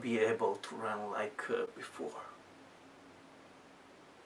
be able to run like before.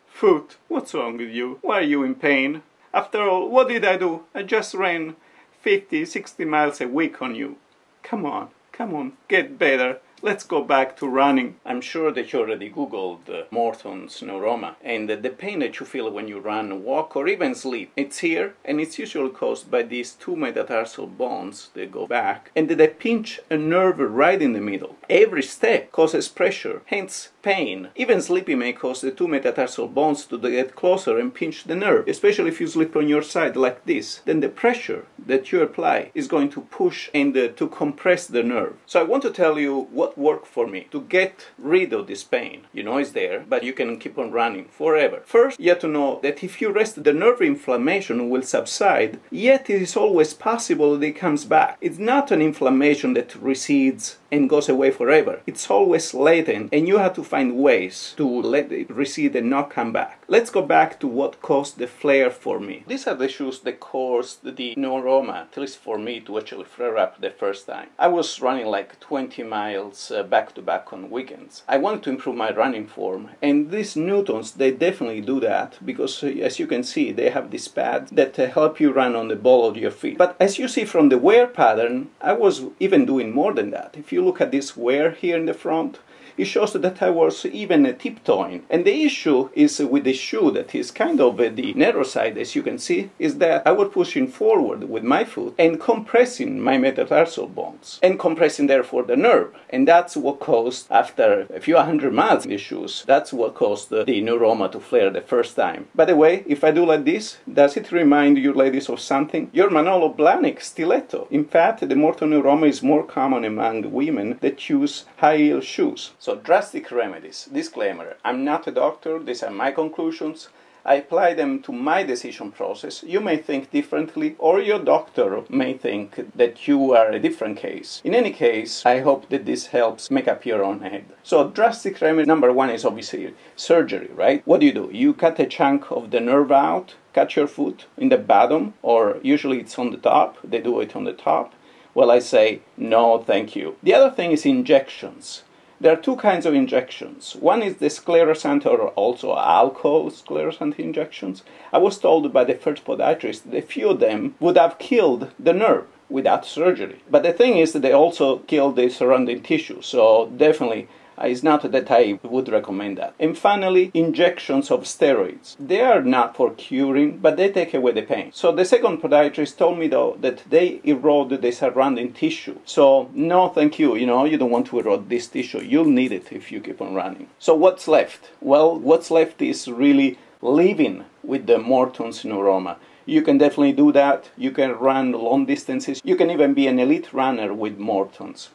Foot, what's wrong with you? Why are you in pain? After all, what did I do? I just ran 50, 60 miles a week on you. Come on, get better. Let's go back to running. I'm sure that you already googled Morton's Neuroma, and the pain that you feel when you run, walk, or even sleep. It's here, and it's usually caused by these two metatarsal bones that go back, and they pinch a nerve right in the middle. Every step causes pressure, hence pain. Even sleeping may cause the two metatarsal bones to get closer and pinch the nerve, especially if you sleep on your side like this. Then the pressure that you apply is going to push and to compress the nerve. So I want to tell you what worked for me to get rid of this pain. You know it's there, but you can keep on running forever. First, you have to know that if you rest, the nerve inflammation will subside, yet it is always possible that it comes back. It's not an inflammation that recedes and goes away forever. It's always latent, and you have to find ways to let it recede and not come back. Let's go back to what caused the flare for me. These are the shoes that caused the neuroma, at least for me, to actually flare up the first time. I was running like 20 miles back to back on weekends. I wanted to improve my running form, and these Newtons, they definitely do that, because as you can see, they have these pads that help you run on the ball of your feet. But as you see from the wear pattern, I was even doing more than that. If you look at this wear here in the front, it shows that I was even tiptoeing. And the issue is with the shoe that is kind of the narrow side, as you can see, is that I was pushing forward with my foot and compressing my metatarsal bones, and compressing therefore the nerve. And that's what caused, after a few hundred miles in the shoes, that's what caused the neuroma to flare the first time. By the way, if I do like this, does it remind you ladies of something? Your Manolo Blahnik stiletto. In fact, the Morton neuroma is more common among women that use high-heel shoes. So Drastic Remedies. Disclaimer, I'm not a doctor, these are my conclusions. I apply them to my decision process. You may think differently, or your doctor may think that you are a different case. In any case, I hope that this helps make up your own head. So drastic remedy number one is obviously surgery, right? What do? You cut a chunk of the nerve out, cut your foot in the bottom, or usually it's on the top. They do it on the top. Well, I say, no, thank you. The other thing is injections. There are two kinds of injections. One is the sclerosant, or also alcohol sclerosant injections. I was told by the first podiatrist that a few of them would have killed the nerve without surgery. But the thing is that they also kill the surrounding tissue, so definitely it's not that I would recommend that. And finally, injections of steroids. They are not for curing, but they take away the pain. So the second podiatrist told me though that they erode the surrounding tissue. So no thank you, you don't want to erode this tissue. You'll need it if you keep on running. So what's left? Well, what's left is really living with the Morton's neuroma. You can definitely do that. You can run long distances. You can even be an elite runner with Morton's.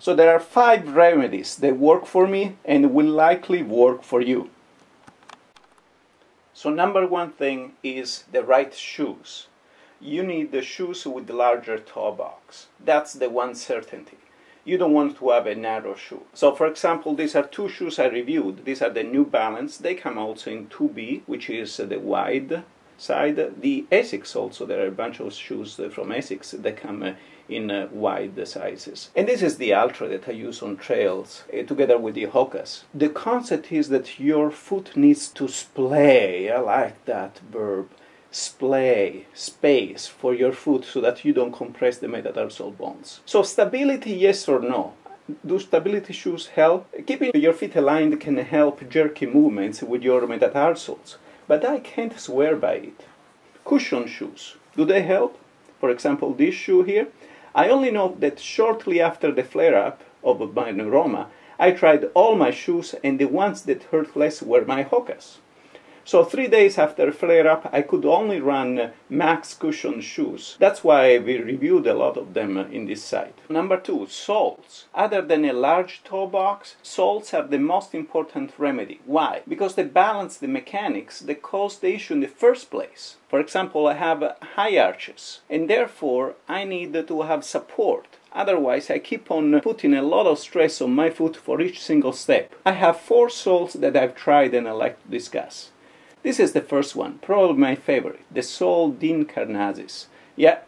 So there are 5 remedies that work for me and will likely work for you. So number one thing is the right shoes. You need the shoes with the larger toe box. That's the one certainty. You don't want to have a narrow shoe. So for example, these are 2 shoes I reviewed. These are the New Balance. They come also in 2B, which is the wide side. The Essex also, there are a bunch of shoes from Essex that come in wide sizes. And this is the Ultra that I use on trails together with the Hokas. The concept is that your foot needs to splay. I like that verb. Splay, space for your foot so that you don't compress the metatarsal bones. So stability, yes or no? Do stability shoes help? Keeping your feet aligned can help jerky movements with your metatarsals, but I can't swear by it. Cushion shoes, do they help? For example, this shoe here. I only know that shortly after the flare-up of my neuroma, I tried all my shoes, and the ones that hurt less were my Hokas. So 3 days after flare-up, I could only run max cushion shoes. That's why we reviewed a lot of them in this site. Number 2, soles. Other than a large toe box, soles are the most important remedy. Why? Because they balance the mechanics that caused the issue in the first place. For example, I have high arches, and therefore I need to have support. Otherwise, I keep on putting a lot of stress on my foot for each single step. I have 4 soles that I've tried and I like to discuss. This is the first one, probably my favorite, the sole d'Incarnasis. Yeah,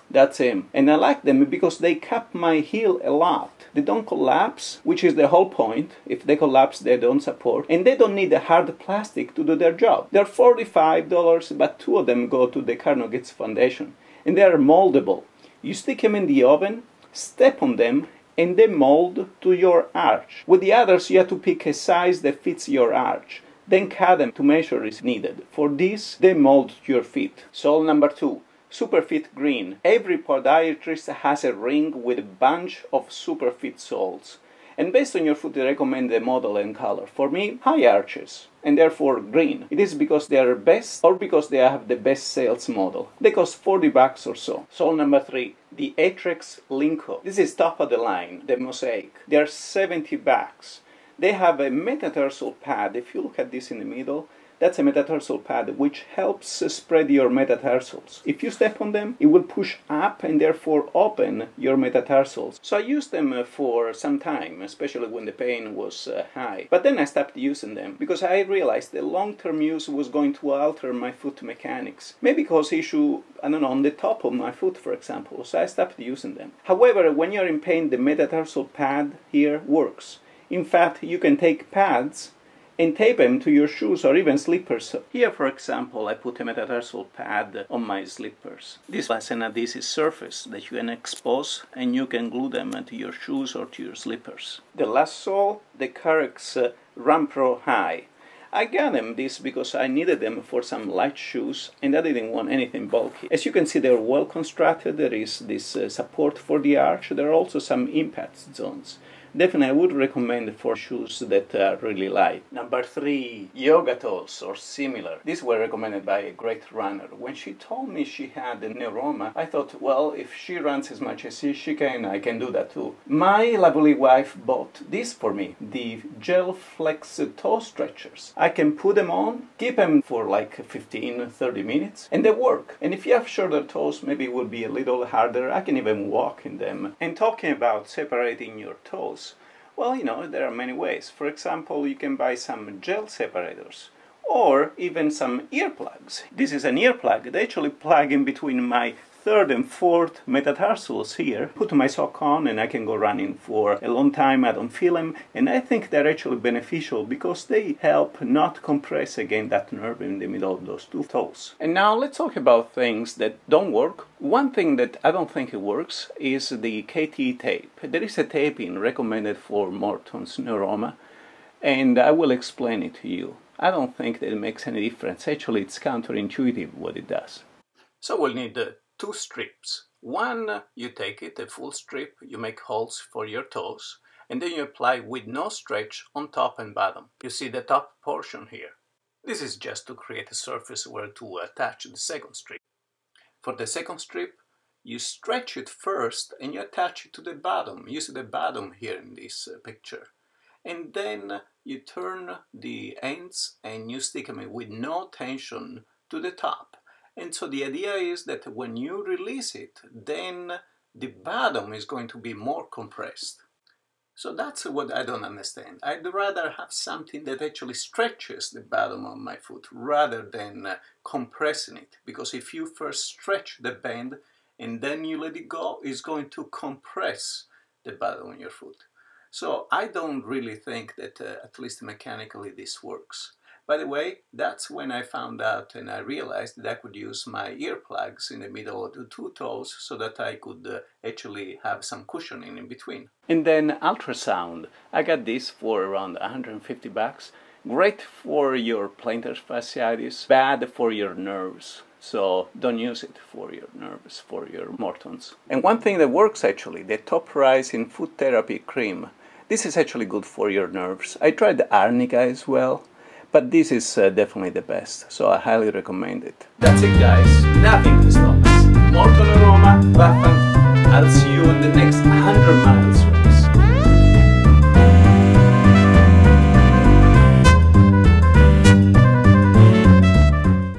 That's him. And I like them because they cap my heel a lot. They don't collapse, which is the whole point. If they collapse, they don't support. And they don't need a hard plastic to do their job. They're $45, but 2 of them go to the Carnegie Foundation. And they are moldable. You stick them in the oven, step on them, and they mold to your arch. With the others, you have to pick a size that fits your arch. Then cut them to measure is needed. For this, they mold to your feet. Sole number 2. Superfit Green. Every podiatrist has a ring with a bunch of Superfit soles. And based on your foot, they recommend the model and color. For me, high arches, and therefore green. It is because they are best or because they have the best sales model. They cost $40 or so. Sole number 3. The Etrex Linko. This is top of the line, the Mosaic. They are $70. They have a metatarsal pad. If you look at this in the middle, that's a metatarsal pad which helps spread your metatarsals. If you step on them, it will push up and therefore open your metatarsals. So I used them for some time, especially when the pain was high. But then I stopped using them because I realized the long-term use was going to alter my foot mechanics. Maybe cause issue, I don't know, on the top of my foot, for example. So I stopped using them. However, when you're in pain, the metatarsal pad here works. In fact, you can take pads and tape them to your shoes or even slippers. Here, for example, I put a metatarsal pad on my slippers. This has an adhesive surface that you can expose and you can glue them to your shoes or to your slippers. The last sole, the Carex Run Pro High. I got them this because I needed them for some light shoes and I didn't want anything bulky. As you can see, they're well constructed. There is this support for the arch. There are also some impact zones. Definitely, I would recommend for shoes that are really light. Number 3, yoga toes or similar. These were recommended by a great runner. When she told me she had a Neuroma, I thought, well, if she runs as much as she can, I can do that too. My lovely wife bought this for me, the Gel Flex toe stretchers. I can put them on, keep them for like 15-30 minutes, and they work. And if you have shorter toes, maybe it would be a little harder. I can even walk in them. And talking about separating your toes, well, you know, there are many ways. For example, you can buy some gel separators or even some earplugs. This is an earplug. They actually plug in between my 3rd and 4th metatarsals here. Put my sock on and I can go running for a long time. I don't feel them. And I think they're actually beneficial because they help not compress again that nerve in the middle of those 2 toes. And now let's talk about things that don't work. One thing that I don't think it works is the KT tape. There is a taping recommended for Morton's Neuroma, and I will explain it to you. I don't think that it makes any difference. Actually, it's counterintuitive what it does. So we'll need 2 strips. One, you take it, a full strip, you make holes for your toes, and then you apply with no stretch on top and bottom. You see the top portion here. This is just to create a surface where to attach the second strip. For the second strip, you stretch it first and you attach it to the bottom. You see the bottom here in this picture. And then you turn the ends and you stick them in with no tension to the top. And so the idea is that when you release it, then the bottom is going to be more compressed. So that's what I don't understand. I'd rather have something that actually stretches the bottom of my foot rather than compressing it. Because if you first stretch the band and then you let it go, it's going to compress the bottom of your foot. So I don't really think that, at least mechanically, this works. By the way, that's when I found out and I realized that I could use my earplugs in the middle of the 2 toes so that I could actually have some cushioning in between. And then ultrasound. I got this for around $150. Great for your plantar fasciitis, bad for your nerves. So don't use it for your nerves, for your Mortons. And one thing that works actually, the Top Rising Foot Therapy Cream. This is actually good for your nerves. I tried the Arnica as well, but this is definitely the best, so I highly recommend it. That's it, guys. Nothing can stop us. Morton